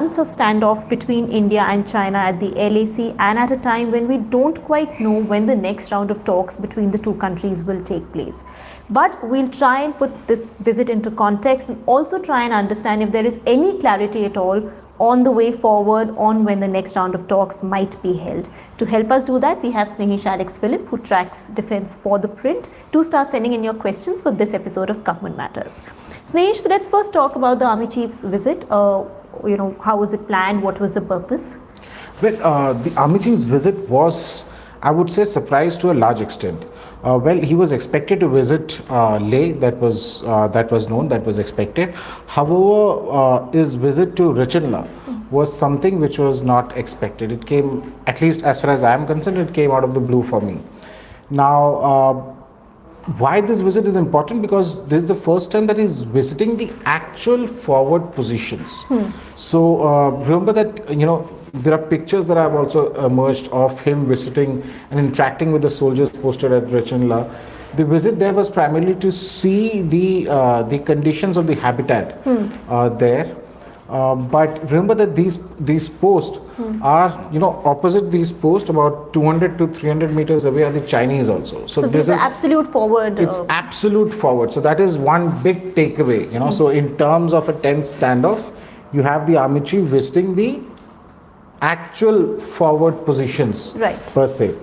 of standoff between India and China at the LAC, and at a time when we don't quite know when the next round of talks between the two countries will take place. But we'll try and put this visit into context and also try and understand if there is any clarity at all on the way forward on when the next round of talks might be held. To help us do that, we have Snehesh Alex Philip, who tracks defense for ThePrint. Do start sending in your questions for this episode of Government Matters. Snehesh, so let's first talk about the Army Chief's visit. How was it planned? What was the purpose? Well, the Army Chief's visit was, I would say, surprise to a large extent. He was expected to visit Leh. That was known. That was expected. However, his visit to Rechin was something which was not expected. It came, at least as far as I am concerned, it came out of the blue for me. Now, why this visit is important? Because this is the first time that he's visiting the actual forward positions. So remember that there are pictures that have also emerged of him visiting and interacting with the soldiers posted at Rechin. The visit there was primarily to see the conditions of the habitat there. But remember that these posts are, opposite these posts, about 200 to 300 meters away are the Chinese also. So this is absolute forward. It's absolute forward. So that is one big takeaway. So in terms of a tense standoff, you have the Army Chief visiting the actual forward positions, per se.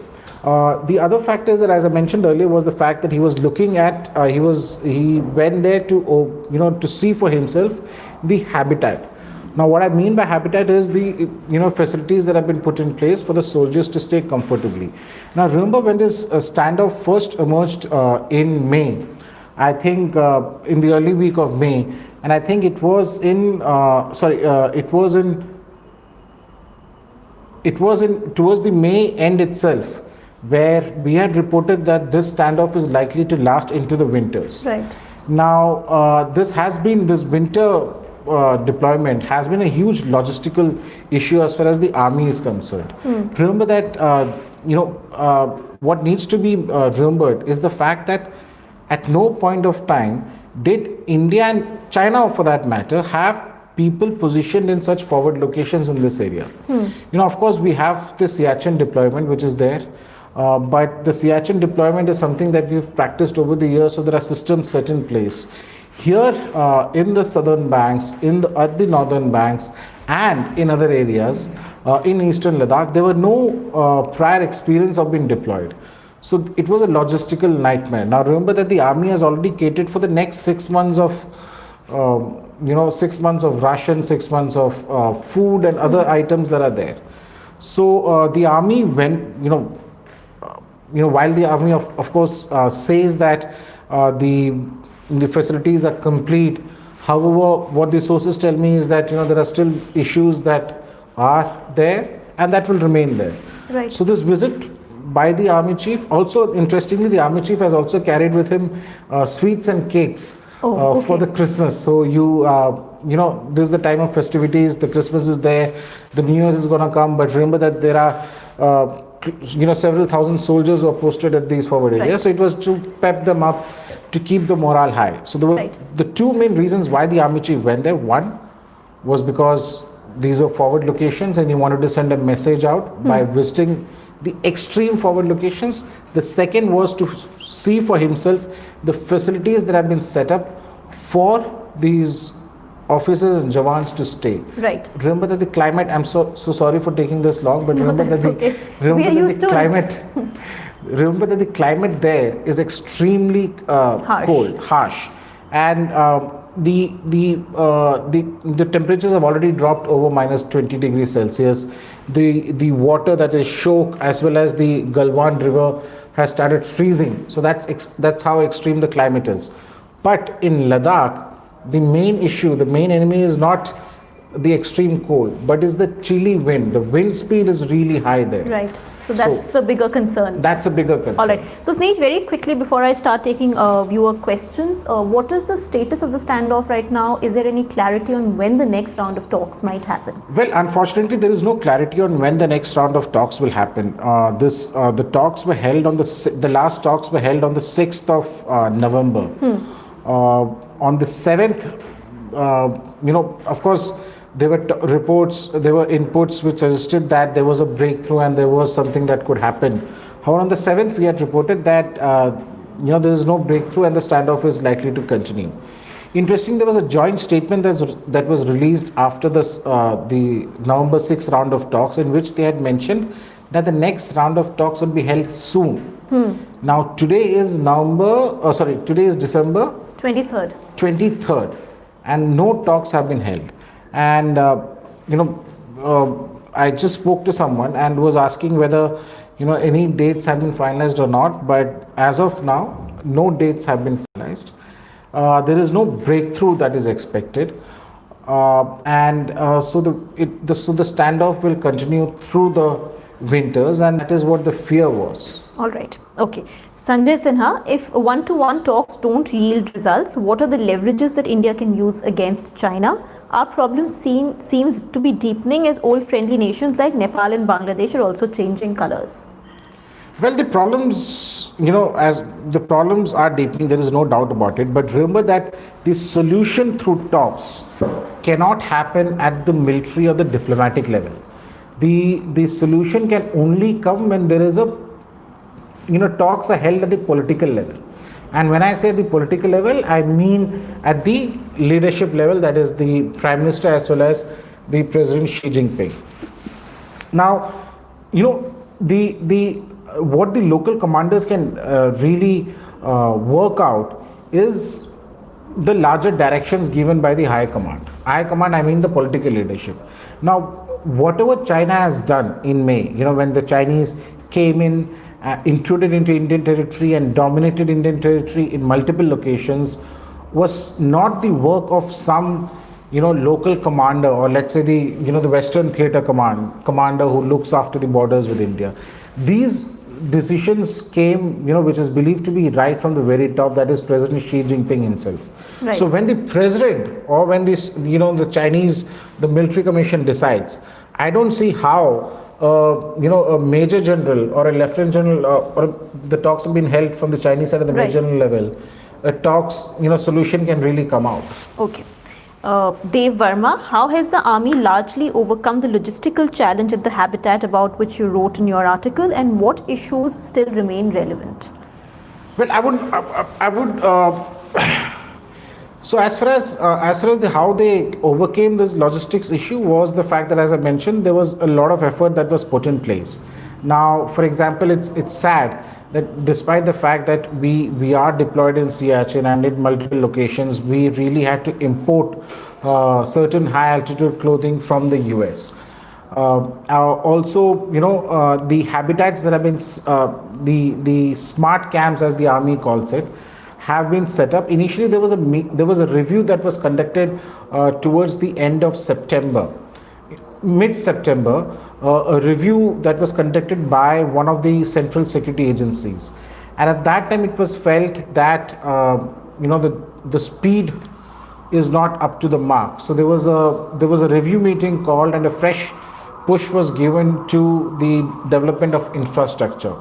The other factor is that, as I mentioned earlier, was the fact that he was looking at, he went there to to see for himself the habitat. Now, what I mean by habitat is the facilities that have been put in place for the soldiers to stay comfortably. Now, remember when this standoff first emerged in May, I think in the early week of May, and I think it was towards the May end itself, where we had reported that this standoff is likely to last into the winters. Right. Now, this winter deployment has been a huge logistical issue as far as the army is concerned. Remember that what needs to be remembered is the fact that at no point of time did India and China, for that matter, have people positioned in such forward locations in this area. Of course, we have the Siachen deployment, which is there. But the Siachen deployment is something that we've practiced over the years, so there are systems set in place. Here in the southern banks, at the northern banks, and in other areas, in eastern Ladakh, there were no prior experience of being deployed. So it was a logistical nightmare. Now remember that the army has already catered for the next 6 months of 6 months of ration, 6 months of food and other items that are there. So the army went, while the army of course says that the facilities are complete, however, what the sources tell me is that there are still issues that are there and that will remain there. Right. So this visit by the Army Chief, also interestingly, the Army Chief has also carried with him sweets and cakes for the Christmas. So this is the time of festivities, the Christmas is there, the New Year's is going to come, but remember that there are several thousand soldiers who are posted at these forward areas. Right. So it was to pep them up, to keep the morale high. So there were the two main reasons why the Army Chief went there. One was because these were forward locations and he wanted to send a message out by visiting the extreme forward locations. The second was to see for himself the facilities that have been set up for these officers and jawans to stay. Right. Remember that the climate, I'm so sorry for taking this long, but remember that the climate there is extremely cold, harsh, and the temperatures have already dropped over minus 20 degrees Celsius. The water that is Shok as well as the Galwan river has started freezing. So that's how extreme the climate is. But in Ladakh, the main issue, the main enemy is not the extreme cold, but is the chilly wind. The wind speed is really high there. Right. So that's the bigger concern. That's a bigger concern. All right. So Snehesh, very quickly before I start taking viewer questions, what is the status of the standoff right now? Is there any clarity on when the next round of talks might happen? Well, unfortunately, there is no clarity on when the next round of talks will happen. The talks were held on the last talks were held on the 6th of November. On the 7th, of course, there were reports, there were inputs which suggested that there was a breakthrough and there was something that could happen. However, on the 7th, we had reported that there is no breakthrough and the standoff is likely to continue. Interesting, there was a joint statement that was released after the November 6th round of talks, in which they had mentioned that the next round of talks will be held soon. Now, today is December 23rd, and no talks have been held. And I just spoke to someone and was asking whether any dates have been finalized or not. But as of now, no dates have been finalized. There is no breakthrough that is expected, so the standoff will continue through the winters, and that is what the fear was. All right. Okay. Sanjay Sinha, if one-to-one talks don't yield results, what are the leverages that India can use against China? Our problem seems to be deepening as old friendly nations like Nepal and Bangladesh are also changing colors. Well, the problems, as the problems are deepening, there is no doubt about it. But remember that the solution through talks cannot happen at the military or the diplomatic level. The solution can only come when there is talks are held at the political level. And when I say the political level, I mean at the leadership level, that is the Prime Minister as well as the President Xi Jinping. Now, what the local commanders can really work out is the larger directions given by the high command. High command, I mean the political leadership. Now, whatever China has done in May, when the Chinese came in, intruded into Indian territory and dominated Indian territory in multiple locations, was not the work of some local commander, or let's say the Western Theatre commander who looks after the borders with India. These decisions came, which is believed to be right from the very top, that is President Xi Jinping himself. Right. So when the president or when this, the Chinese, the military commission decides, I don't see how a major general or a lieutenant general or the talks have been held from the Chinese side at the major general level, a talks, solution can really come out. Okay. Dev Verma, how has the army largely overcome the logistical challenge at the habitat about which you wrote in your article, and what issues still remain relevant? Well, I would so as far as how they overcame this logistics issue was the fact that, as I mentioned, there was a lot of effort that was put in place. Now, for example, it's sad that despite the fact that we are deployed in Siachen and in multiple locations, we really had to import certain high altitude clothing from the US. Also, the habitats that have been the smart camps, as the army calls it, have been set up. Initially, there was a review that was conducted towards the end of September, mid-September. A review that was conducted by one of the central security agencies, and at that time it was felt that the speed is not up to the mark. So there was a review meeting called, and a fresh push was given to the development of infrastructure.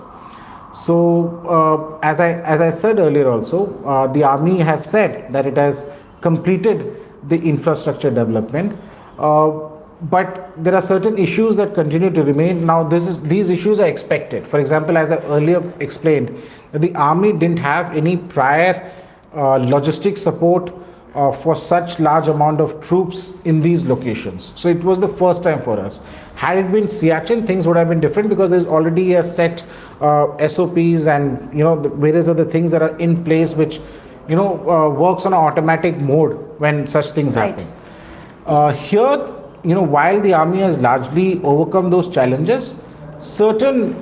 So as I said earlier also, the army has said that it has completed the infrastructure development. But there are certain issues that continue to remain. Now, these issues are expected. For example, as I earlier explained, the army didn't have any prior logistic support for such large amount of troops in these locations. So it was the first time for us. Had it been Siachen, things would have been different, because there's already a set SOPs and the various other things that are in place, which works on an automatic mode when such things happen. Here, while the army has largely overcome those challenges, certain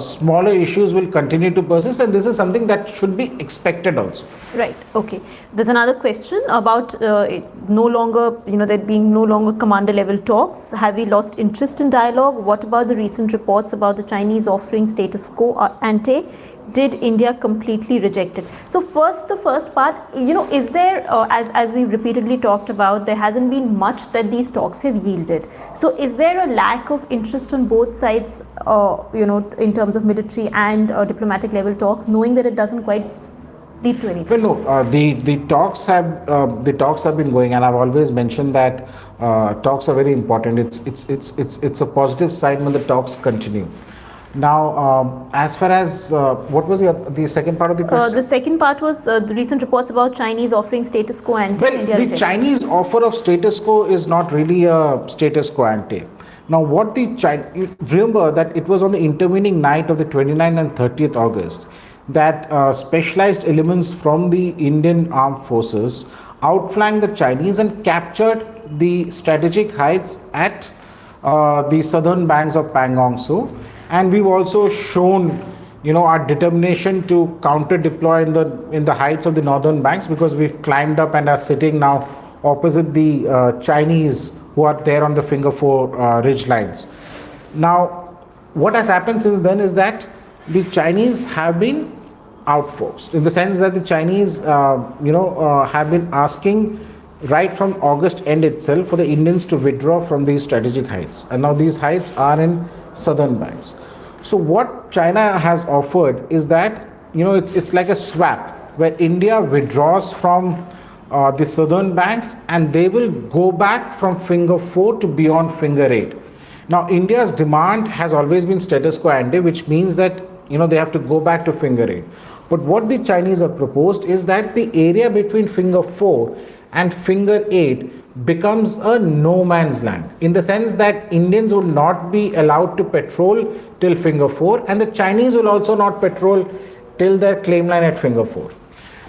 smaller issues will continue to persist, and this is something that should be expected also. Right. Okay. There's another question about no longer, there being no longer commander level talks. Have we lost interest in dialogue? What about the recent reports about the Chinese offering status quo ante? Did India completely reject it? So the first part, is there, as we've repeatedly talked about, there hasn't been much that these talks have yielded. So is there a lack of interest on both sides, in terms of military and diplomatic level talks, knowing that it doesn't quite lead to anything? Well, no. The talks have been going, and I've always mentioned that talks are very important. It's a positive sign when the talks continue. Now, as far as what was the second part of the question? The second part was the recent reports about Chinese offering status quo ante. Well, India the rejected. Chinese offer of status quo is not really a status quo ante. Now, what the remember that it was on the intervening night of the 29th and 30th August that specialized elements from the Indian armed forces outflanked the Chinese and captured the strategic heights at the southern banks of Pangong Tso. And we've also shown, our determination to counter deploy in the heights of the northern banks, because we've climbed up and are sitting now opposite the Chinese who are there on the Finger Four ridge lines. Now, what has happened since then is that the Chinese have been outforced, in the sense that the Chinese, have been asking right from August end itself for the Indians to withdraw from these strategic heights. And now these heights are in southern banks. So what China has offered is that, it's like a swap where India withdraws from the southern banks and they will go back from Finger 4 to beyond Finger 8. Now, India's demand has always been status quo ante, which means that, they have to go back to Finger 8. But what the Chinese have proposed is that the area between Finger 4 and Finger 8 becomes a no man's land, in the sense that Indians will not be allowed to patrol till Finger 4, and the Chinese will also not patrol till their claim line at Finger 4.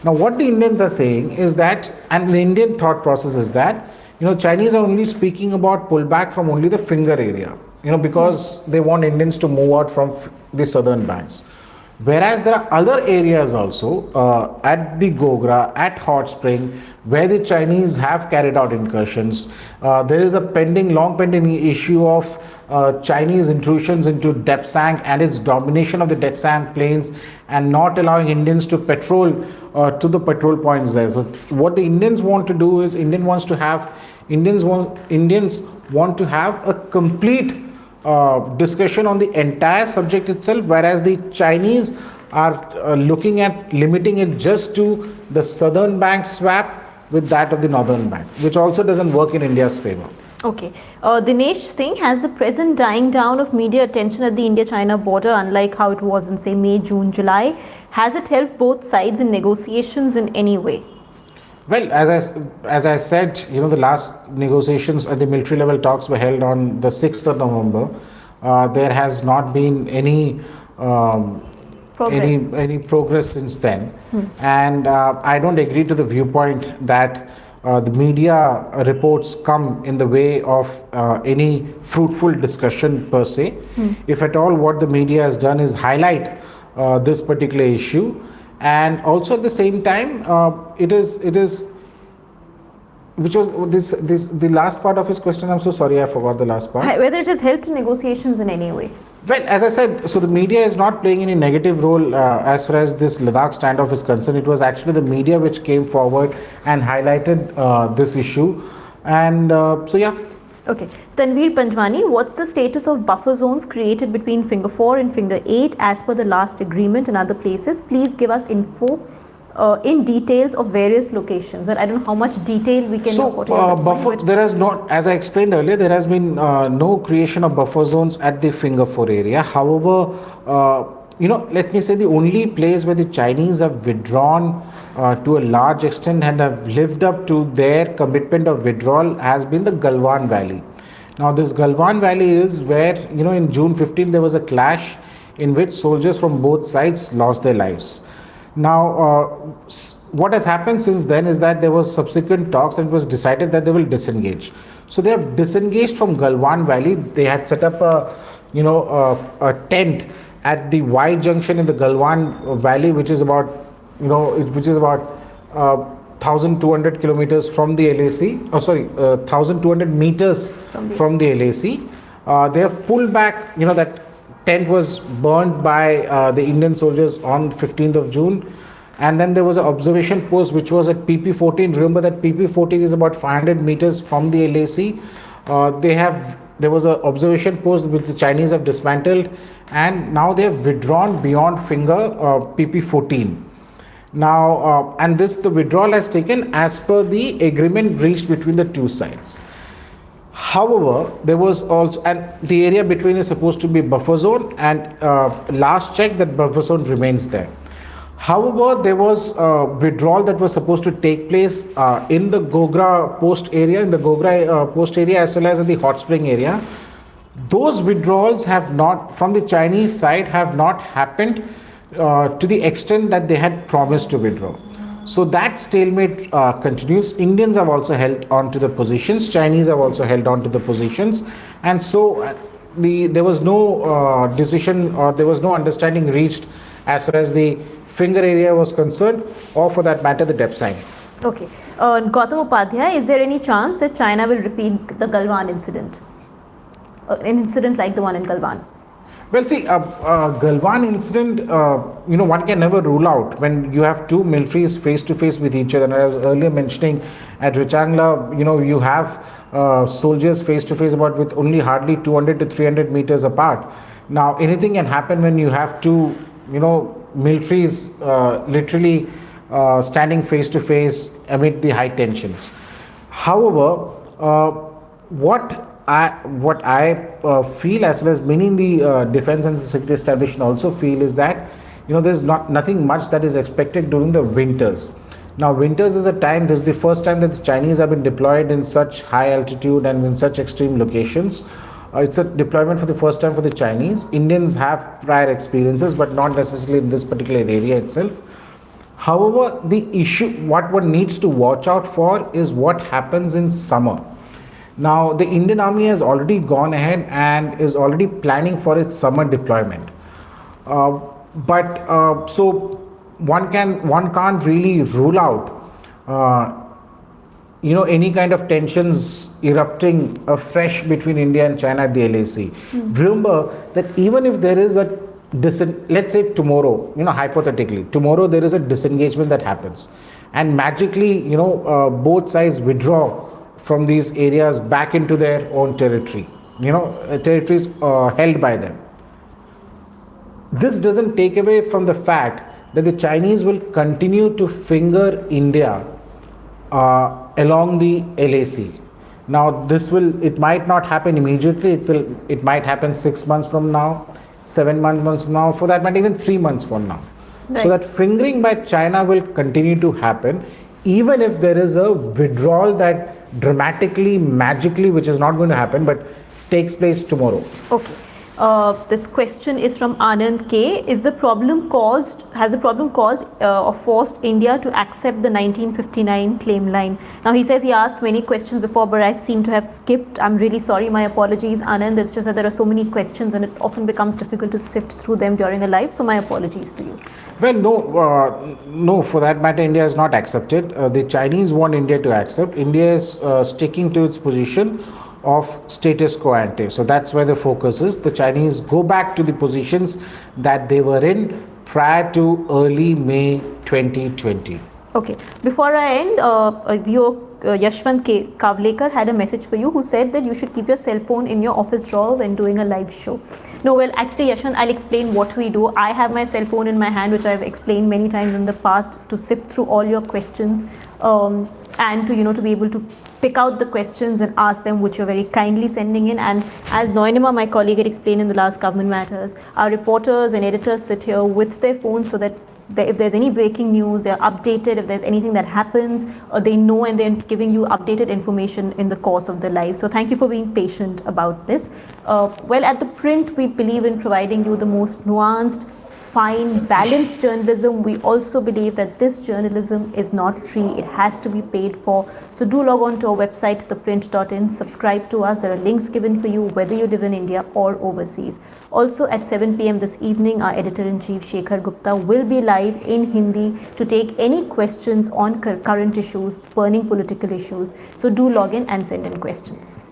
Now, what the Indians are saying is that, and the Indian thought process is that, Chinese are only speaking about pullback from only the Finger area, because they want Indians to move out from the southern banks. Whereas there are other areas also at the Gogra, at Hot Spring, where the Chinese have carried out incursions. There is a long pending issue of Chinese intrusions into Depsang and its domination of the Depsang plains, and not allowing Indians to patrol to the patrol points there. So what the Indians want to do is, Indians want to have a complete discussion on the entire subject itself, whereas the Chinese are looking at limiting it just to the southern bank swap with that of the northern bank, which also doesn't work in India's favor. Okay. Dinesh Singh, has the present dying down of media attention at the India-China border, unlike how it was in, say, May, June, July, has it helped both sides in negotiations in any way? Well, as I said, the last negotiations at the military level talks were held on the 6th of November. There has not been any progress since then. And I don't agree to the viewpoint that the media reports come in the way of any fruitful discussion per se. If at all, what the media has done is highlight this particular issue. And also at the same time, which was the last part of his question? I'm so sorry, I forgot the last part. Whether it has helped negotiations in any way? Well, as I said, so the media is not playing any negative role as far as this Ladakh standoff is concerned. It was actually the media which came forward and highlighted this issue. And so, yeah. Okay. Tanveer Panjwani, what's the status of buffer zones created between Finger 4 and Finger 8 as per the last agreement and other places? Please give us info in details of various locations. And I don't know how much detail we can afford. So, there has not, as I explained earlier, there has been no creation of buffer zones at the Finger 4 area. However, let me say the only place where the Chinese have withdrawn to a large extent and have lived up to their commitment of withdrawal has been the Galwan Valley. Now, this Galwan Valley is where, in June 15 there was a clash in which soldiers from both sides lost their lives. Now, what has happened since then is that there was subsequent talks and it was decided that they will disengage. So they have disengaged from Galwan Valley. They had set up a tent at the Y junction in the Galwan Valley, which is about 1,200 kilometers from the LAC. 1,200 meters from the LAC. They have pulled back. That tent was burned by the Indian soldiers on 15th of June. And then there was an observation post which was at PP14. Remember that PP14 is about 500 meters from the LAC. There was an observation post which the Chinese have dismantled, and now they have withdrawn beyond Finger PP14. Now, and the withdrawal has taken as per the agreement reached between the two sides. However, there was also, and the area between is supposed to be buffer zone, and last check that buffer zone remains there. However, there was a withdrawal that was supposed to take place in the Gogra post area, as well as in the hot spring area. Those withdrawals have not, from the Chinese side, have not happened to the extent that they had promised to withdraw. So that stalemate continues. Indians have also held on to the positions. Chinese have also held on to the positions, and so there was no decision, or there was no understanding reached as far as the finger area was concerned, or for that matter, the depth sign. Okay. Gautam Upadhyay, is there any chance that China will repeat the Galwan incident? An incident like the one in Galwan? Well, see, Galwan incident, one can never rule out when you have two militaries face to face with each other. And I was earlier mentioning at Richangla, you have soldiers face to face about with only hardly 200 to 300 meters apart. Now, anything can happen when you have two, militaries literally standing face to face amid the high tensions. However, what I feel, as well as many in the defense and security establishment also feel, is that there's nothing much that is expected during the winters. Now, winters is a time. This is the first time that the Chinese have been deployed in such high altitude and in such extreme locations. It's a deployment for the first time for the Chinese. Indians have prior experiences, but not necessarily in this particular area itself. However, the issue, what one needs to watch out for, is what happens in summer. Now, the Indian Army has already gone ahead and is already planning for its summer deployment. So one can't really rule out any kind of tensions erupting afresh between India and China at the LAC. Remember that even if there is let's say tomorrow, hypothetically, tomorrow there is a disengagement that happens, and magically, both sides withdraw from these areas back into their own territory, territories held by them. This doesn't take away from the fact that the Chinese will continue to finger India along the LAC. Now, it might not happen immediately. It might happen 6 months from now, 7 months from now, for that matter, even 3 months from now. Right. So that fingering by China will continue to happen, even if there is a withdrawal that dramatically, magically, which is not going to happen, but takes place tomorrow. Okay. This question is from Anand K. Has the problem caused or forced India to accept the 1959 claim line? Now, he says he asked many questions before, but I seem to have skipped. I'm really sorry. My apologies, Anand. It's just that there are so many questions and it often becomes difficult to sift through them during a live. So my apologies to you. Well, no, for that matter, India has not accepted. The Chinese want India to accept. India is sticking to its position of status quo ante. So that's where the focus is. The Chinese go back to the positions that they were in prior to early May 2020. Okay. Before I end, viewer Yashwant K. Kavlekar had a message for you, who said that you should keep your cell phone in your office drawer when doing a live show. No, well, actually, Yashwant, I'll explain what we do. I have my cell phone in my hand, which I've explained many times in the past, to sift through all your questions and to be able to pick out the questions and ask them, which you're very kindly sending in. And as Noinima, my colleague, had explained in the last Government Matters, our reporters and editors sit here with their phones so that if there's any breaking news, they're updated. If there's anything that happens, they know, and they're giving you updated information in the course of the live. So thank you for being patient about this. Well, at The Print, we believe in providing you the most nuanced, fine, balanced journalism. We also believe that this journalism is not free. It has to be paid for. So do log on to our website, theprint.in, subscribe to us. There are links given for you, whether you live in India or overseas. Also at 7 p.m. this evening, our editor-in-chief, Shekhar Gupta, will be live in Hindi to take any questions on current issues, burning political issues. So do log in and send in questions.